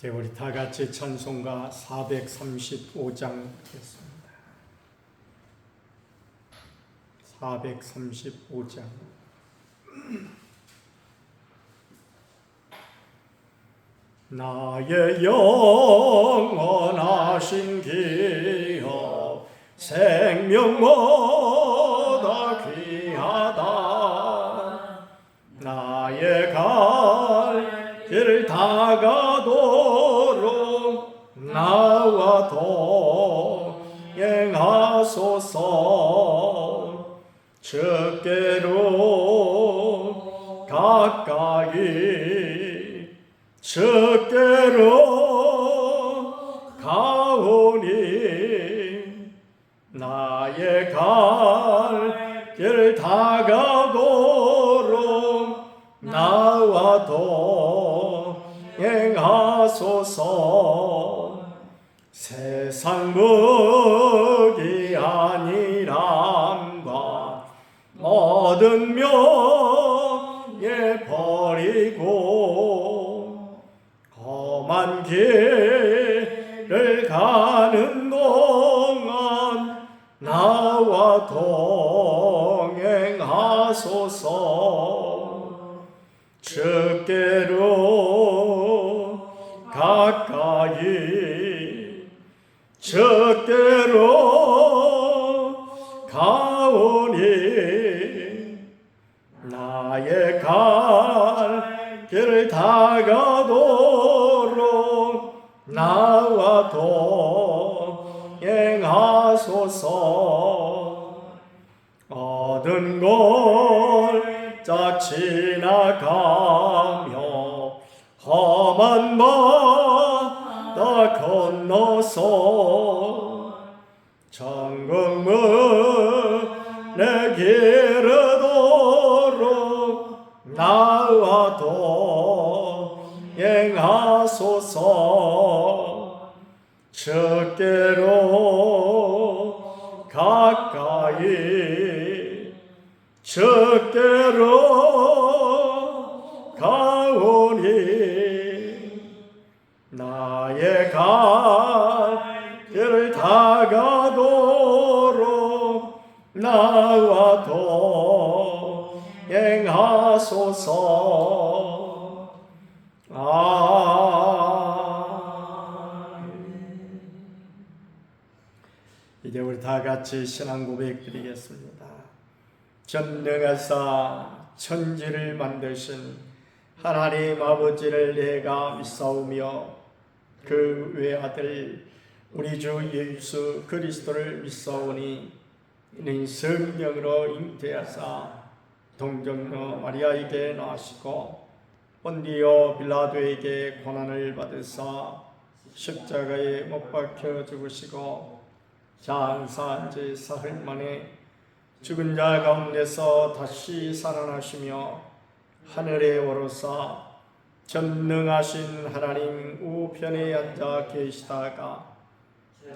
이제 우리 다 같이 찬송가 435장 듣겠습니다. 435장. 나의 영원하신 기업 생명보다 귀하다. 나의 갈 길 다가도록 나와 동행하소서. 주께로 가까이 주께로 가오니 나의 갈 길 다가도록 나와 동행하소서. 세상 무기 아니란과 모든 명예 버리고 험한 길을 가는 동안 나와 동행하소서. 주께로 가까이 주께로 가오니 나의 갈 길을 다가도록 나와 동행하소서. 어두운 골짝 지나가며 험한 바다 건너서 천국 문에 이르도록 나와 동행하소서. 주께로 가까이 주께로 가오니 나의 갈 길을 다가도록 나와 동행하소서. 이제 우리 다 같이 신앙 고백 드리겠습니다. 전능하사 천지를 만드신 하나님 아버지를 내가 믿사오며 그 외아들 우리 주 예수 그리스도를 믿사오니 이는 성령으로 잉태하사 동정녀 마리아에게 나시고 본디오 빌라도에게 고난을 받으사 십자가에 못 박혀 죽으시고 장사한 지 사흘 만에 죽은 자 가운데서 다시 살아나시며 하늘에 오르사 전능하신 하나님 우편에 앉아 계시다가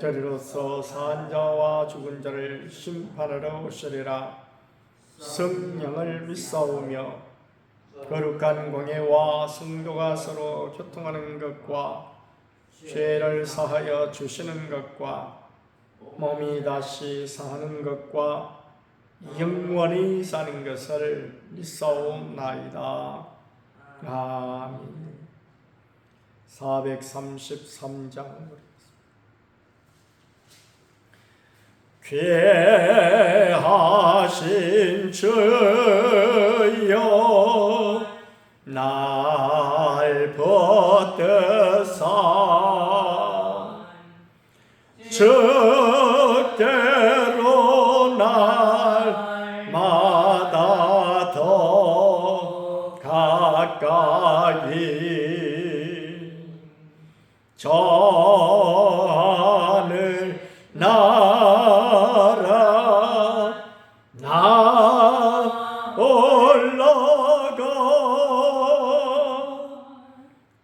저리로서 산 자와 죽은 자를 심판하러 오시리라. 성령을 믿사오며 거룩한 공예와 성도가 서로 교통하는 것과 죄를 사하여 주시는 것과 몸이 다시 사는 것과 영원히 사는 것을 믿사옵나이다. 아멘. 433장 귀하신 주여 날 붙드사 주께로 날마다 더 가까이 저 하늘 나라 나 올라가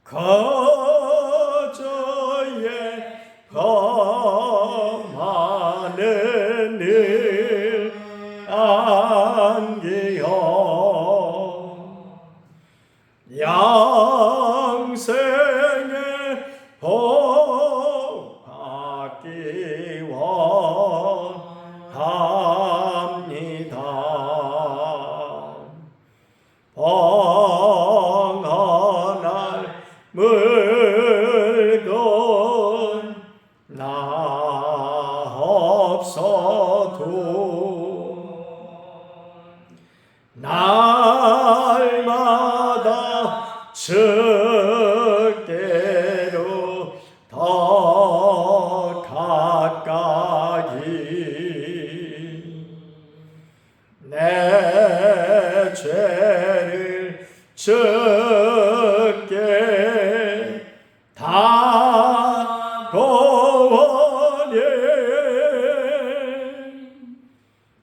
거저의 범하는 일 안기요 양생의 복받기 원합니다. 벙어날 물건 나 없어도 날마다 주께로 더 가까이 내 죄를 주께 다 고하니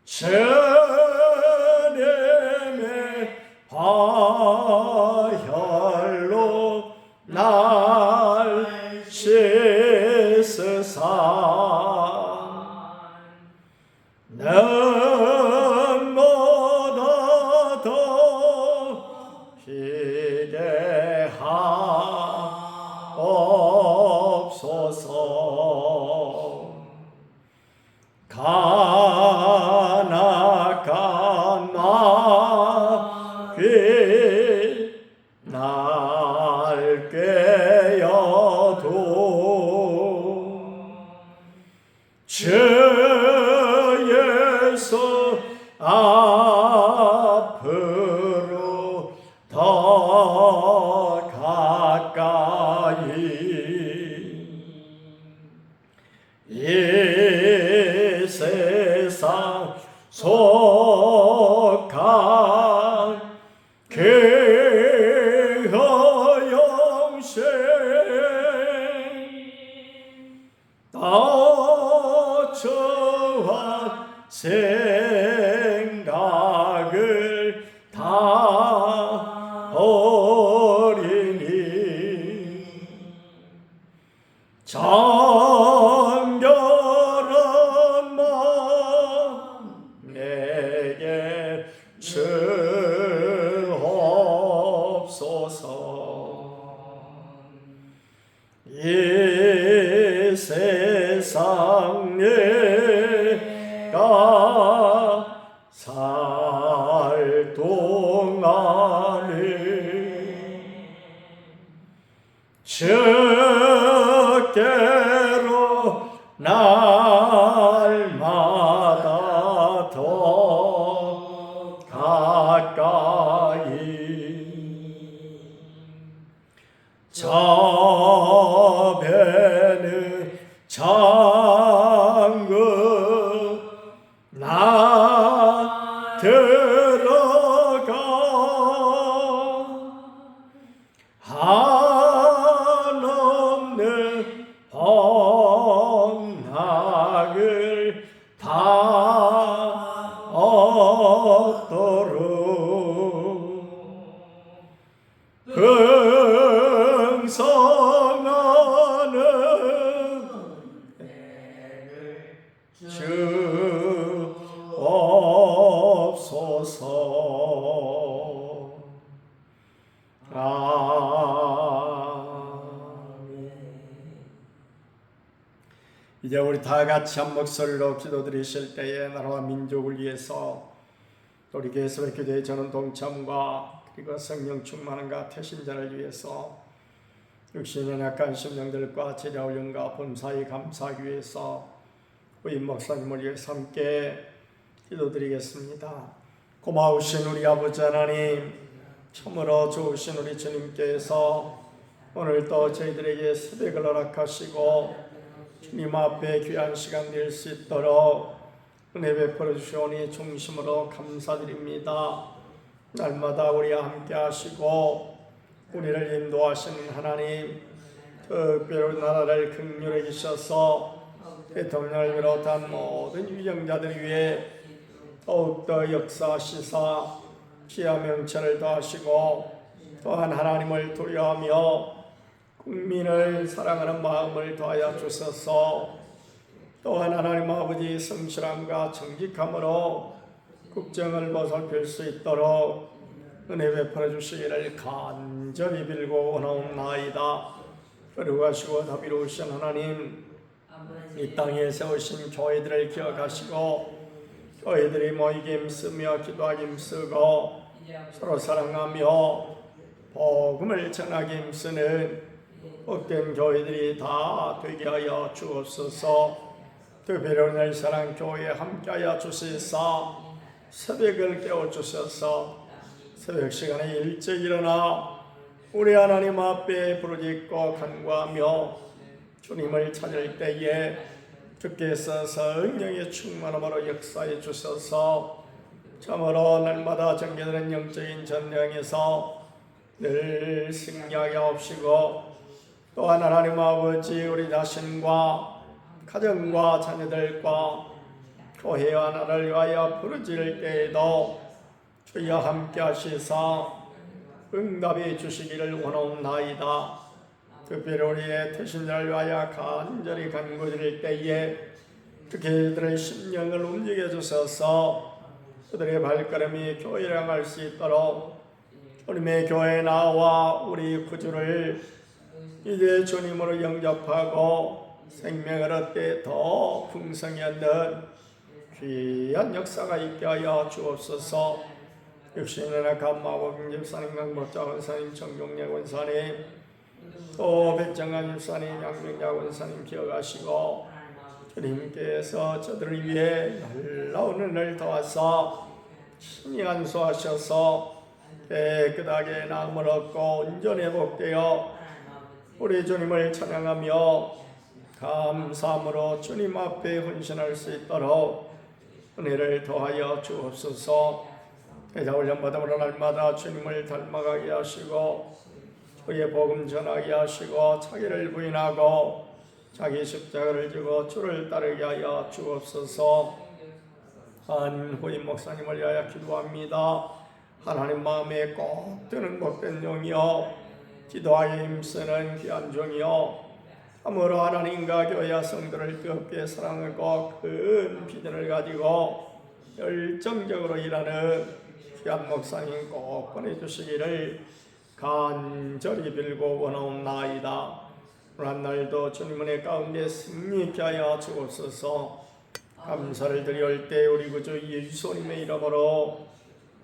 주님의 보혈로 날 씻으사 눈보다 더 희게 하옵소서. 가나간 마귀 날 꿰어도 주 예수 앞으로 더 가까이 이 세상 속한 그 허영생 어떠한 생각을 다 버리니 정결한 마음 내게 주옵소서. 이 세상 내가 살 동안에 주께로 날마다 더 가까이 저 배는 천국 나 들어가 한없는 복락을 다 얻도록 풍성하는 주옵소서. 아멘. 이제 우리 다 같이 한 목소리로 기도드리실 때에 나라와 민족을 위해서 우리 개수의 교회의 전원 동참과 그리고 성령 충만함과 태신자를 위해서 육신의 약한 심령들과 제자 훈련과 본사에 감사하기 위해서 우리 목사님을 위해서 함께 기도드리겠습니다. 고마우신 우리 아버지 하나님, 참으로 좋으신 우리 주님께서 오늘도 저희들에게 새벽을 허락하시고 주님 앞에 귀한 시간 낼 수 있도록 은혜 베풀어 주시오니 중심으로 감사드립니다. 날마다 우리와 함께 하시고 우리를 인도하시는 하나님, 특별히 나라를 긍휼히 여기셔서 대통령을 비롯한 모든 위정자들 위해 더욱더 역사하시사 지하 명철을 더하시고 또한 하나님을 두려워하며 국민을 사랑하는 마음을 더하여 주셔서 또한 하나님 아버지 성실함과 정직함으로 국정을 보살필 수 있도록 은혜 베풀어 주시기를 간절히 빌고 원하옵나이다. 거룩하시고 자비로우신 하나님, 이 땅에 세우신 교회들을 기억하시고 교회들이 모이기 힘쓰며 기도하기 힘쓰고 서로 사랑하며 복음을 전하기 힘쓰는 복된 교회들이 다 되게 하여 주옵소서. 특별히 오늘 사랑교회에 함께하여 주시사 새벽을 깨워주셔서 새벽 시간에 일찍 일어나 우리 하나님 앞에 부르짖고 간구하며 주님을 찾을 때에 주께서 성령의 충만함으로 역사해 주셔서 참으로 날마다 전개되는 영적인 전쟁에서 늘 승리하게 하옵시고, 또한 하나님 아버지 우리 자신과 가정과 자녀들과 교회와 나라를 위하여 부르짖을 때에도 주여 함께 하시사 응답해 주시기를 원하옵나이다. 특별히 우리의 태신자를 위하여 간절히 간구드릴 때에 그들의 심령을 움직여 주셔서 그들의 발걸음이 교회를 향할 수 있도록 주님의 교회에 나와 우리 구주를 이제 주님으로 영접하고 생명을 얻게 더 풍성히 얻는 귀한 역사가 있게 하여 주옵소서. 육신이나 감마고 김집사님, 강목자 원사님, 정종래 원사님, 또 백정관 집사님, 양병자 원사님 기억하시고 주님께서 저들을 위해 놀라운 은혜를 더하사 친히 안수하셔서 깨끗하게 나음을 얻고 온전히 회복되어 우리 주님을 찬양하며 감사함으로 주님 앞에 헌신할 수 있도록 은혜를 더하여 주옵소서. 대자훈련받음으로 날마다 주님을 닮아가게 하시고 주의 복음 전하게 하시고 자기를 부인하고 자기 십자가를 지고 주를 따르게 하여 주옵소서. 한후임 목사님을 위하여 기도합니다. 하나님 마음에 꼭 드는 복된 종이요 기도하에 힘쓰는 귀한 종이요 참으로 하나님과 교회 성도를 뜨겁게 사랑하고 큰 비전을 가지고 열정적으로 일하는 귀한 목사님 꼭 보내주시기를 간절히 빌고 원하옵나이다. 오늘 한 날도 주님 은혜 가운데 승리케 하여 주옵소서. 감사를 드릴 때 우리 구주 예수님의 이름으로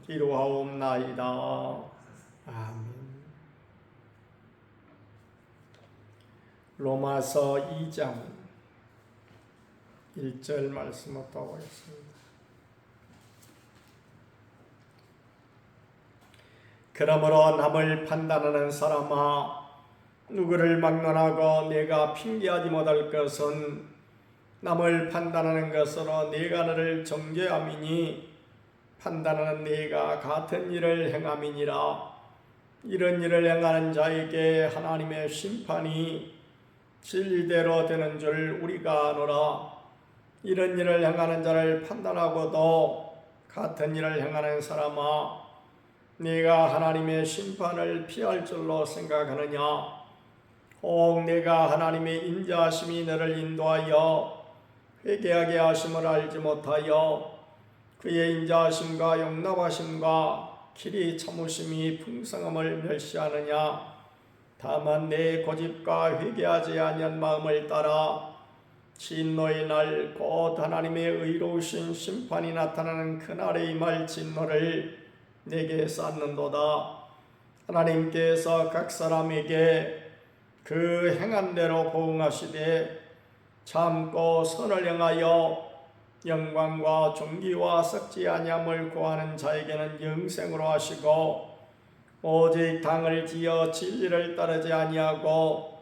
기도하옵나이다. 아멘. 로마서 2장 1절 말씀부터 보겠습니다. 그러므로 남을 판단하는 사람아, 누구를 막론하고 내가 핑계하지 못할 것은 남을 판단하는 것으로 네가 너를 정죄함이니 판단하는 네가 같은 일을 행함이니라. 이런 일을 행하는 자에게 하나님의 심판이 진리대로 되는 줄 우리가 아노라. 이런 일을 행하는 자를 판단하고도 같은 일을 행하는 사람아, 네가 하나님의 심판을 피할 줄로 생각하느냐? 혹 네가 하나님의 인자하심이 너를 인도하여 회개하게 하심을 알지 못하여 그의 인자하심과 용납하심과 길이 참으심이 풍성함을 멸시하느냐? 다만 내 고집과 회개하지 아니한 마음을 따라 진노의 날 곧 하나님의 의로우신 심판이 나타나는 그날에 임할 진노를 내게 쌓는도다. 하나님께서 각 사람에게 그 행한 대로 보응하시되 참고 선을 행하여 영광과 존귀와 썩지 아니함을 구하는 자에게는 영생으로 하시고, 오직 당을 지어 진리를 따르지 아니하고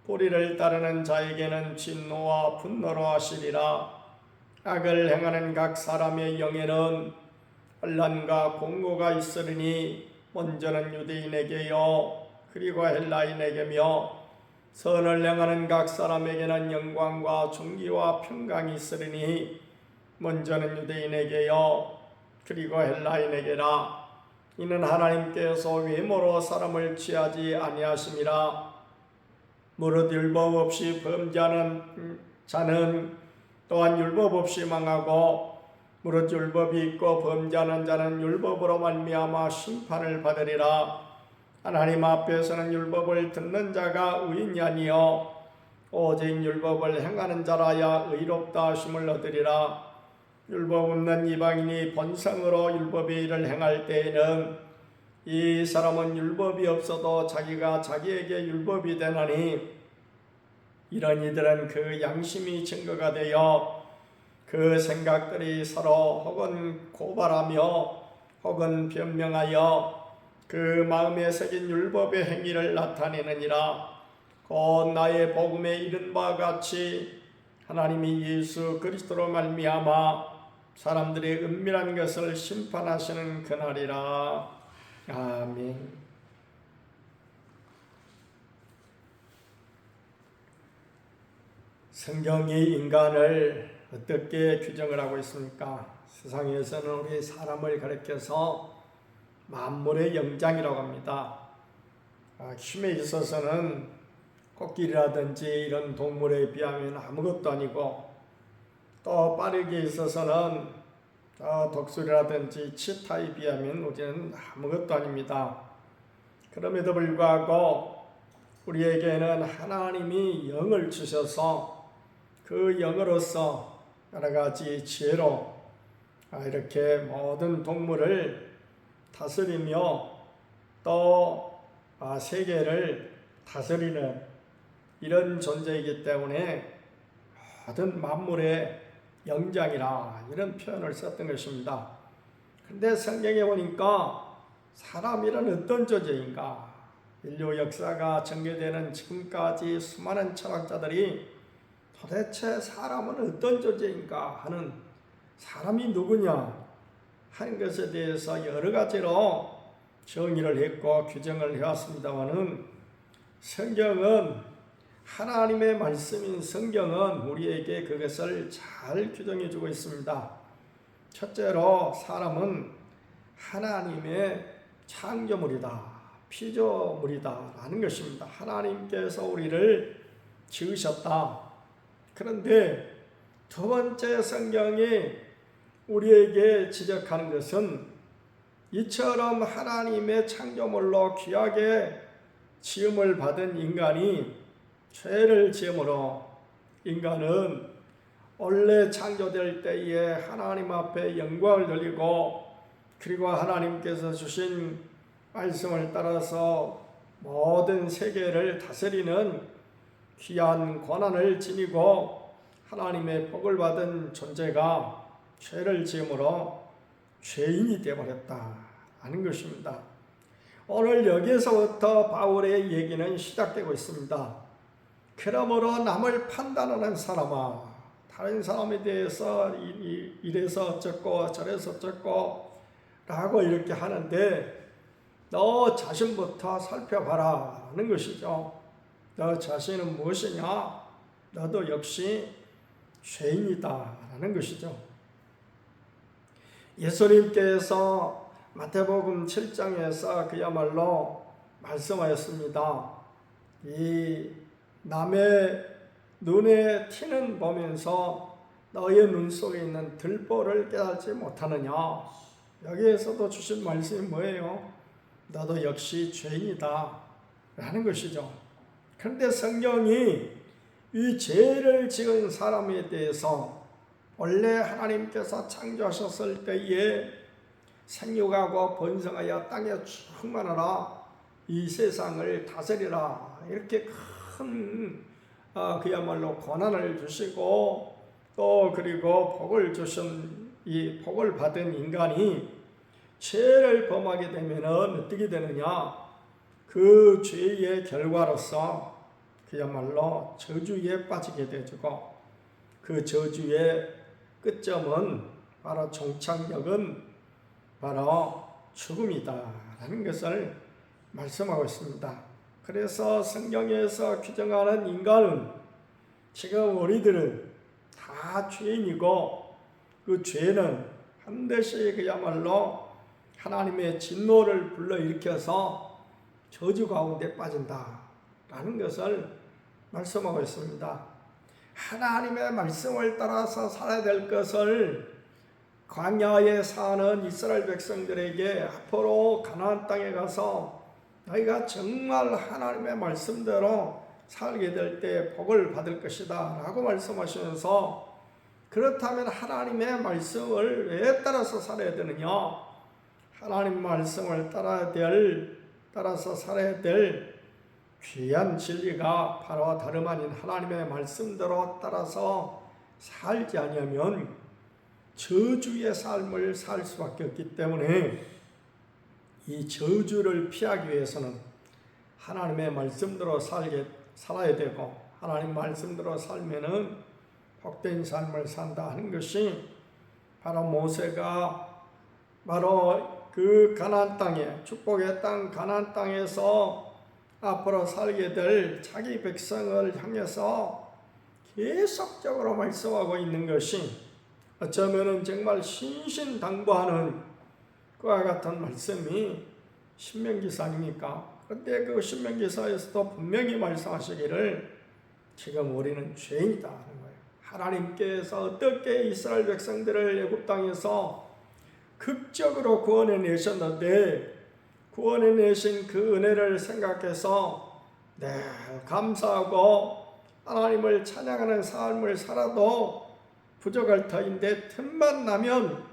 불의를 따르는 자에게는 진노와 분노로 하시리라. 악을 행하는 각 사람의 영에는 혼란과 공고가 있으리니 먼저는 유대인에게요 그리고 헬라인에게며, 선을 행하는 각 사람에게는 영광과 존귀와 평강이 있으리니 먼저는 유대인에게요 그리고 헬라인에게라. 이는 하나님께서 외모로 사람을 취하지 아니하심이라. 무릇 율법 없이 범죄하는 자는 또한 율법 없이 망하고, 무릇 율법이 있고 범죄하는 자는 율법으로 말미암아 심판을 받으리라. 하나님 앞에서는 율법을 듣는 자가 의인이 아니요 오직 율법을 행하는 자라야 의롭다 하심을 얻으리라. 율법 없는 이방인이 본성으로 율법의 일을 행할 때에는 이 사람은 율법이 없어도 자기가 자기에게 율법이 되나니 이런 이들은 그 양심이 증거가 되어 그 생각들이 서로 혹은 고발하며 혹은 변명하여 그 마음에 새긴 율법의 행위를 나타내느니라. 곧 나의 복음에 이른 바와 같이 하나님이 예수 그리스도로 말미암아 사람들의 은밀한 것을 심판하시는 그날이라. 아멘. 성경이 인간을 어떻게 규정을 하고 있습니까? 세상에서는 우리 사람을 가리켜서 만물의 영장이라고 합니다. 힘에 있어서는 코끼리라든지 이런 동물에 비하면 아무것도 아니고, 또 빠르게 있어서는 독수리라든지 치타에 비하면 우리는 아무것도 아닙니다. 그럼에도 불구하고 우리에게는 하나님이 영을 주셔서 그 영으로서 여러 가지 지혜로 이렇게 모든 동물을 다스리며 또 세계를 다스리는 이런 존재이기 때문에 모든 만물의 영장이라 이런 표현을 썼던 것입니다. 그런데 성경에 보니까 사람이란 어떤 존재인가? 인류 역사가 전개되는 지금까지 수많은 철학자들이 도대체 사람은 어떤 존재인가 하는, 사람이 누구냐 하는 것에 대해서 여러 가지로 정의를 했고 규정을 해왔습니다마는, 성경은 하나님의 말씀인 성경은 우리에게 그것을 잘 규정해 주고 있습니다. 첫째로 사람은 하나님의 창조물이다, 피조물이다 라는 것입니다. 하나님께서 우리를 지으셨다. 그런데 두 번째 성경이 우리에게 지적하는 것은 이처럼 하나님의 창조물로 귀하게 지음을 받은 인간이 죄를 지음으로 인간은 원래 창조될 때에 하나님 앞에 영광을 돌리고, 그리고 하나님께서 주신 말씀을 따라서 모든 세계를 다스리는 귀한 권한을 지니고 하나님의 복을 받은 존재가 죄를 지음으로 죄인이 되어버렸다 하는 것입니다. 오늘 여기에서부터 바울의 얘기는 시작되고 있습니다. 그러므로 남을 판단하는 사람아, 다른 사람에 대해서 이래서 어쩌고 저래서 어쩌고 라고 이렇게 하는데, 너 자신부터 살펴봐라 하는 것이죠. 너 자신은 무엇이냐? 너도 역시 죄인이다 라는 것이죠. 예수님께서 마태복음 7장에서 그야말로 말씀하였습니다. 이 남의 눈에 티는 보면서 너의 눈 속에 있는 들보를 깨닫지 못하느냐. 여기에서도 주신 말씀이 뭐예요? 너도 역시 죄인이다 라는 것이죠. 그런데 성경이 이 죄를 지은 사람에 대해서 원래 하나님께서 창조하셨을 때에 생육하고 번성하여 땅에 충만하라, 이 세상을 다스리라, 이렇게 큰 그야말로 권한을 주시고 또 그리고 복을 주신 이 복을 받은 인간이 죄를 범하게 되면 어떻게 되느냐? 그 죄의 결과로서 그야말로 저주에 빠지게 되고, 그 저주의 끝점은 바로 종착역은 바로 죽음이다 라는 것을 말씀하고 있습니다. 그래서 성경에서 규정하는 인간은, 지금 우리들은 다 죄인이고, 그 죄는 반드시 그야말로 하나님의 진노를 불러일으켜서 저주 가운데 빠진다 라는 것을 말씀하고 있습니다. 하나님의 말씀을 따라서 살아야 될 것을 광야에 사는 이스라엘 백성들에게 앞으로 가나안 땅에 가서 너희가 정말 하나님의 말씀대로 살게 될 때 복을 받을 것이다 라고 말씀하시면서, 그렇다면 하나님의 말씀을 왜 따라서 살아야 되느냐? 하나님 말씀을 따라서 살아야 될 귀한 진리가 바로 다름 아닌 하나님의 말씀대로 따라서 살지 않으면 저주의 삶을 살 수밖에 없기 때문에, 이 저주를 피하기 위해서는 하나님의 말씀대로 살아야 되고, 하나님 말씀대로 살면은 복된 삶을 산다 하는 것이 바로 모세가 바로 그 가나안 땅에, 축복의 땅 가나안 땅에서 앞으로 살게 될 자기 백성을 향해서 계속적으로 말씀하고 있는 것이, 어쩌면은 정말 신신당부하는 그와 같은 말씀이 신명기사 아닙니까? 그런데 그 신명기사에서도 분명히 말씀하시기를 지금 우리는 죄인이다 하는 거예요. 하나님께서 어떻게 이스라엘 백성들을 애굽 땅에서 극적으로 구원해 내셨는데, 구원해 내신 그 은혜를 생각해서 늘 감사하고 하나님을 찬양하는 삶을 살아도 부족할 터인데, 틈만 나면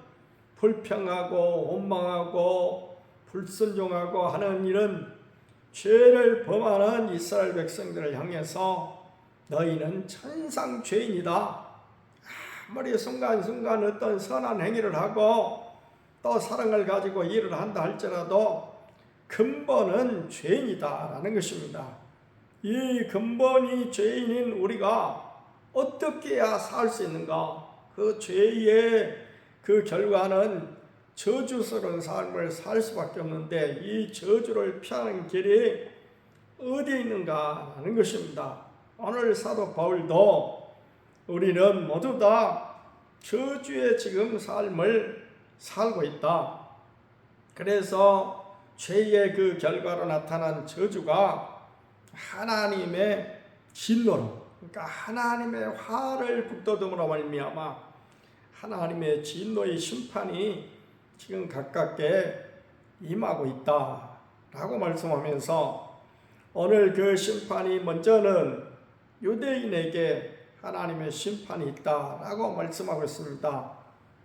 불평하고 원망하고 불순종하고 하는 이런 죄를 범하는 이스라엘 백성들을 향해서 너희는 천상 죄인이다. 아무리 순간순간 어떤 선한 행위를 하고 또 사랑을 가지고 일을 한다 할지라도 근본은 죄인이다라는 것입니다. 이 근본이 죄인인 우리가 어떻게 해야 살 수 있는가? 그 죄의 그 결과는 저주스러운 삶을 살 수밖에 없는데, 이 저주를 피하는 길이 어디에 있는가 하는 것입니다. 오늘 사도 바울도 우리는 모두 다 저주의 지금 삶을 살고 있다. 그래서 죄의 그 결과로 나타난 저주가 하나님의 진노로, 그러니까 하나님의 화를 북돋움으로 말미암아 하나님의 진노의 심판이 지금 가깝게 임하고 있다라고 말씀하면서, 오늘 그 심판이 먼저는 유대인에게 하나님의 심판이 있다라고 말씀하고 있습니다.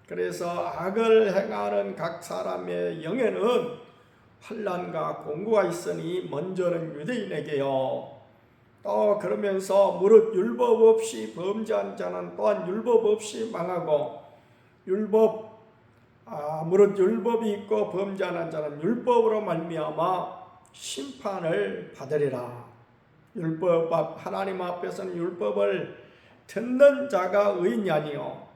그래서 악을 행하는 각 사람의 영에는 환난과 공고가 있으니 먼저는 유대인에게요. 또 그러면서 무릇 율법 없이 범죄한 자는 또한 율법 없이 망하고, 무릇 율법이 있고 범죄하는 자는 율법으로 말미암아 심판을 받으리라. 율법 하나님 앞에서는 율법을 듣는 자가 의인이 아니요,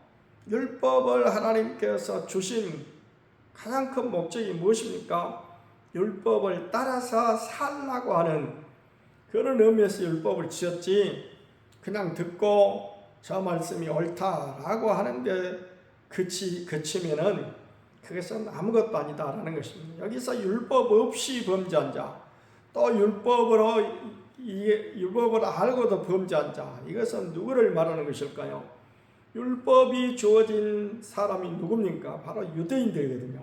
율법을 하나님께서 주신 가장 큰 목적이 무엇입니까? 율법을 따라서 살라고 하는 그런 의미에서 율법을 지었지, 그냥 듣고 저 말씀이 옳다라고 하는데 그치면은 그것은 아무것도 아니다라는 것입니다. 여기서 율법 없이 범죄한 자, 또 율법을 알고도 범죄한 자, 이것은 누구를 말하는 것일까요? 율법이 주어진 사람이 누굽니까? 바로 유대인들이거든요.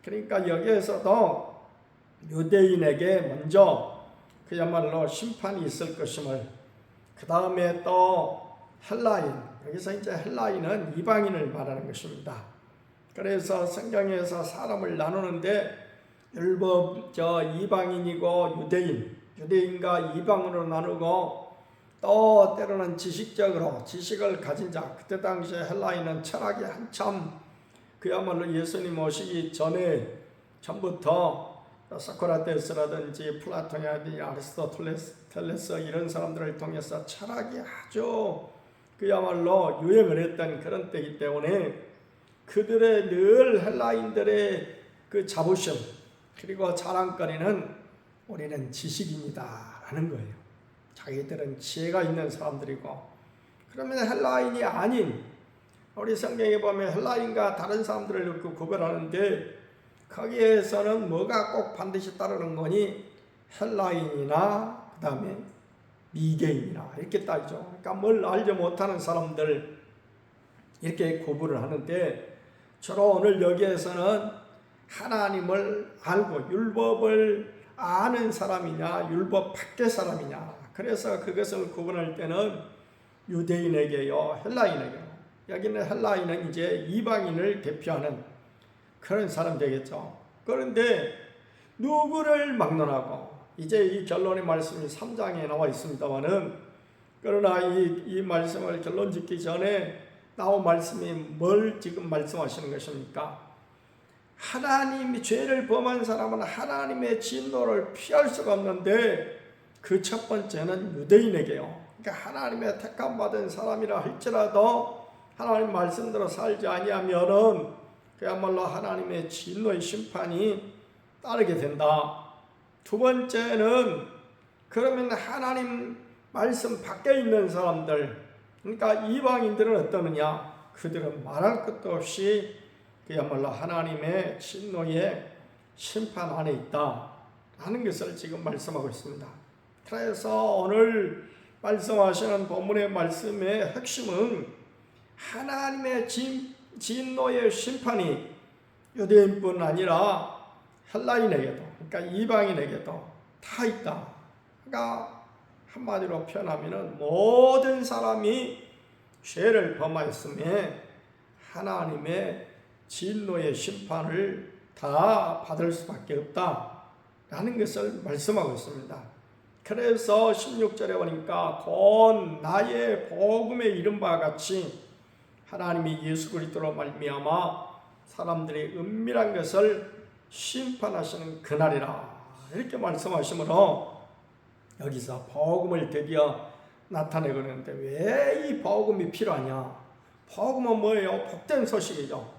그러니까 여기에서도 유대인에게 먼저 그야말로 심판이 있을 것임을, 그 다음에 또 헬라인, 여기서 이제 헬라인은 이방인을 말하는 것입니다. 그래서 성경에서 사람을 나누는데 율법 이방인이고 유대인과 이방으로 나누고, 또 때로는 지식을 가진 자, 그때 당시에 헬라인은 철학이 한참 그야말로 예수님 오시기 전부터 소크라테스라든지 플라톤이라든지 아리스토텔레스 이런 사람들을 통해서 철학이 아주 그야말로 유행을 했던 그런 때이기 때문에, 그들의 늘 헬라인들의 그 자부심 그리고 자랑거리는 우리는 지식인이다 라는 거예요. 자기들은 지혜가 있는 사람들이고, 그러면 헬라인이 아닌, 우리 성경에 보면 헬라인과 다른 사람들을 이렇게 구별하는데, 거기에서는 뭐가 꼭 반드시 따르는 거니? 헬라인이나 그 다음에 미개인이나 이렇게 따지죠. 그러니까 뭘 알지 못하는 사람들 이렇게 구분을 하는데, 주로 오늘 여기에서는 하나님을 알고 율법을 아는 사람이냐 율법 밖의 사람이냐. 그래서 그것을 구분할 때는 유대인에게요 헬라인에게요. 여기는 헬라인은 이제 이방인을 대표하는 그런 사람 되겠죠. 그런데 누구를 막론하고 이제 이 결론의 말씀이 3장에 나와 있습니다만은, 그러나 이 말씀을 결론 짓기 전에 나온 말씀이 뭘 지금 말씀하시는 것입니까? 하나님이 죄를 범한 사람은 하나님의 진노를 피할 수가 없는데, 그 첫 번째는 유대인에게요. 그러니까 하나님의 택함 받은 사람이라 할지라도 하나님 말씀대로 살지 아니하면은 그야말로 하나님의 진노의 심판이 따르게 된다. 두 번째는 그러면 하나님 말씀 밖에 있는 사람들, 그러니까 이방인들은 어떠느냐? 그들은 말할 것도 없이 그야말로 하나님의 진노의 심판 안에 있다 하는 것을 지금 말씀하고 있습니다. 그래서 오늘 말씀하시는 본문의 말씀의 핵심은 하나님의 진노의 심판이 유대인뿐 아니라 헬라인에게도, 그러니까 이방인에게도 다 있다. 그러니까 한마디로 표현하면 모든 사람이 죄를 범하였음에 하나님의 진노의 심판을 다 받을 수밖에 없다라는 것을 말씀하고 있습니다. 그래서 16절에 보니까 곧 나의 복음에 이른 바와 같이 하나님이 예수 그리스도로 말미암아 사람들의 은밀한 것을 심판하시는 그날이라 이렇게 말씀하시므로 여기서 복음을 드디어 나타내고 있는데, 왜 이 복음이 필요하냐? 복음은 뭐예요? 복된 소식이죠.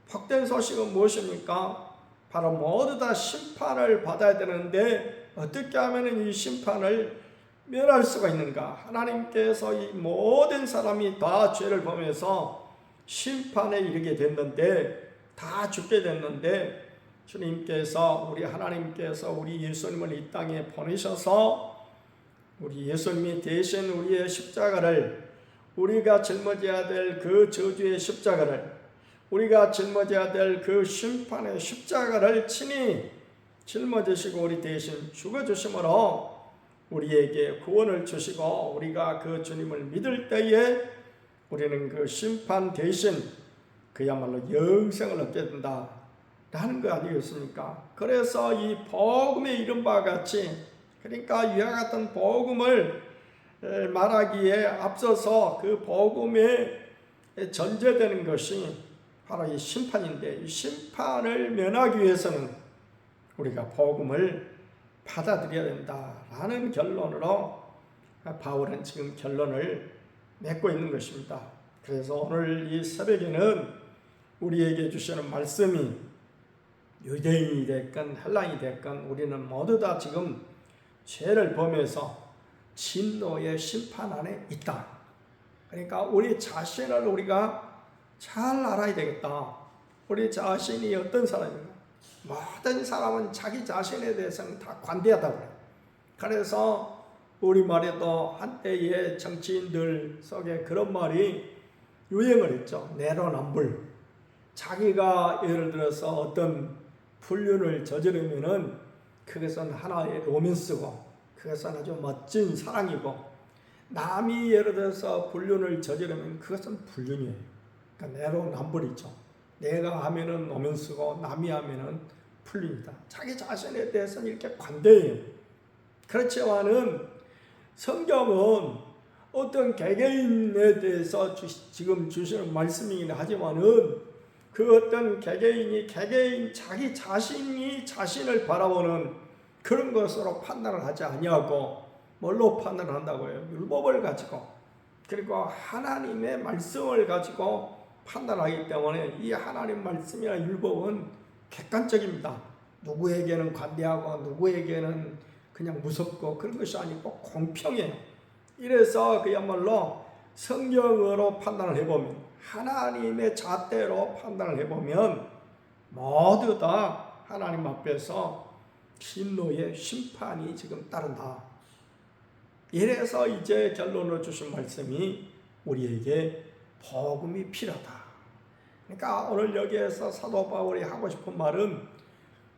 복된 소식은 무엇입니까? 바로 모두 다 심판을 받아야 되는데 어떻게 하면 이 심판을 면할 수가 있는가? 하나님께서 이 모든 사람이 다 죄를 범해서 심판에 이르게 됐는데, 다 죽게 됐는데, 주님께서, 우리 하나님께서 우리 예수님을 이 땅에 보내셔서 우리 예수님이 대신 우리의 십자가를, 우리가 짊어져야 될 그 저주의 십자가를, 우리가 짊어져야 될 그 심판의 십자가를 친히 짊어지시고 우리 대신 죽어주심으로 우리에게 구원을 주시고, 우리가 그 주님을 믿을 때에 우리는 그 심판 대신 그야말로 영생을 얻게 된다 하는 거 아니겠습니까? 그래서 이 복음에 이른 바와 같이, 그러니까 이와 같은 복음을 말하기에 앞서서 그 복음에 전제되는 것이 바로 이 심판인데, 이 심판을 면하기 위해서는 우리가 복음을 받아들여야 된다라는 결론으로 바울은 지금 결론을 맺고 있는 것입니다. 그래서 오늘 이 새벽에는 우리에게 주시는 말씀이 유대인이 됐건 헬라인이 됐건 우리는 모두 다 지금 죄를 범해서 진노의 심판 안에 있다. 그러니까 우리 자신을 우리가 잘 알아야 되겠다. 우리 자신이 어떤 사람인가? 모든 사람은 자기 자신에 대해서는 다 관대하다고 그래요. 그래서 우리말에도 한때의 정치인들 속에 그런 말이 유행을 했죠. 내로남불. 자기가 예를 들어서 어떤 불륜을 저지르면은 그것은 하나의 로맨스고, 그것은 아주 멋진 사랑이고, 남이 예를 들어서 불륜을 저지르면 그것은 불륜이에요. 그러니까 내로남불이죠. 내가 하면은 로맨스고 남이 하면은 불륜이다. 자기 자신에 대해서는 이렇게 관대해요. 그렇지만은 성경은 어떤 개개인에 대해서 지금 주시는 말씀이긴 하지만은 그 어떤 개개인이 자기 자신이 자신을 바라보는 그런 것으로 판단을 하지 아니하고 뭘로 판단을 한다고요? 율법을 가지고, 그리고 하나님의 말씀을 가지고 판단하기 때문에 이 하나님 말씀이나 율법은 객관적입니다. 누구에게는 관대하고 누구에게는 그냥 무섭고 그런 것이 아니고 공평해요. 이래서 그야말로 성경으로 판단을 해보면, 하나님의 잣대로 판단을 해보면 모두 다 하나님 앞에서 진노의 심판이 지금 따른다. 이래서 이제 결론을 주신 말씀이 우리에게 복음이 필요하다. 그러니까 오늘 여기에서 사도 바울이 하고 싶은 말은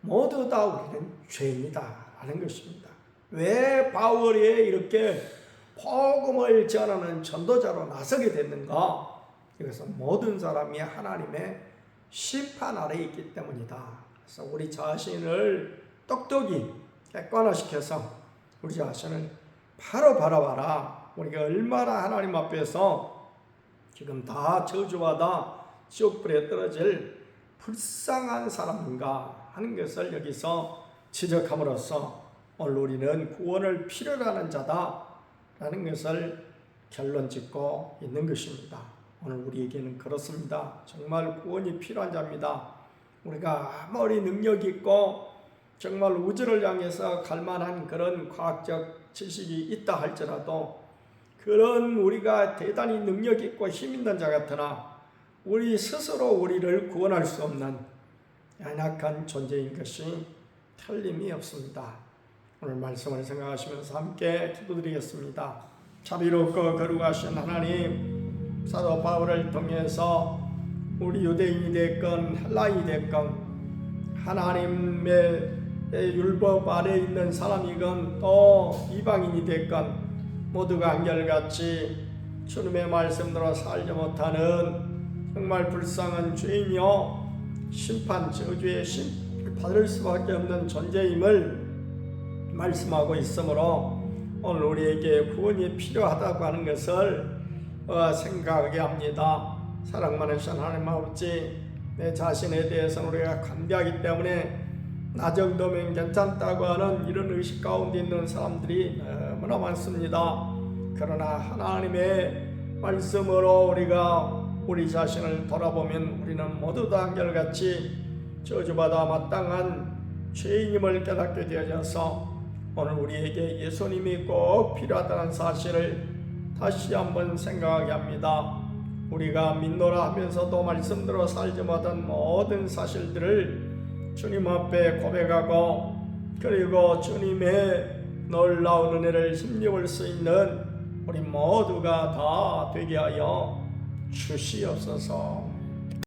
모두 다 우리는 죄인이다 하는 것입니다. 왜 바울이 이렇게 복음을 전하는 전도자로 나서게 됐는가? 이것은 모든 사람이 하나님의 심판 아래에 있기 때문이다. 그래서 우리 자신을 똑똑히 객관화시켜서 우리 자신을 바로 바라봐라. 우리가 얼마나 하나님 앞에서 지금 다 저주받아 지옥불에 떨어질 불쌍한 사람인가 하는 것을 여기서 지적함으로써 오늘 우리는 구원을 필요로 하는 자다라는 것을 결론 짓고 있는 것입니다. 오늘 우리에게는 그렇습니다. 정말 구원이 필요한 자입니다. 우리가 아무리 능력 있고 정말 우주를 향해서 갈 만한 그런 과학적 지식이 있다 할지라도 그런 우리가 대단히 능력 있고 힘 있는 자 같으나 우리 스스로 우리를 구원할 수 없는 연약한 존재인 것이 틀림이 없습니다. 오늘 말씀을 생각하시면서 함께 기도드리겠습니다. 자비롭고 거룩하신 하나님, 사도 바울을 통해서 우리 유대인이 됐건 헬라인이 됐건 하나님의 율법 아래에 있는 사람이건 또 이방인이 됐건 모두가 한결같이 주님의 말씀대로 살지 못하는 정말 불쌍한 죄인이요 심판 저주의 심판을 받을 수밖에 없는 존재임을 말씀하고 있으므로 오늘 우리에게 구원이 필요하다고 하는 것을 생각하게 합니다. 사랑 많으신 하나님 아버지, 내 자신에 대해서는 우리가 관대하기 때문에 나 정도면 괜찮다고 하는 이런 의식 가운데 있는 사람들이 너무나 많습니다. 그러나 하나님의 말씀으로 우리가 우리 자신을 돌아보면 우리는 모두 다 한결같이 저주받아 마땅한 죄인임을 깨닫게 되어져서 오늘 우리에게 예수님이 꼭 필요하다는 사실을 다시 한번 생각하게 합니다. 우리가 믿노라 하면서도 말씀대로 살지 못한 모든 사실들을 주님 앞에 고백하고 그리고 주님의 놀라운 은혜를 힘입을 수 있는 우리 모두가 다 되게 하여 주시옵소서.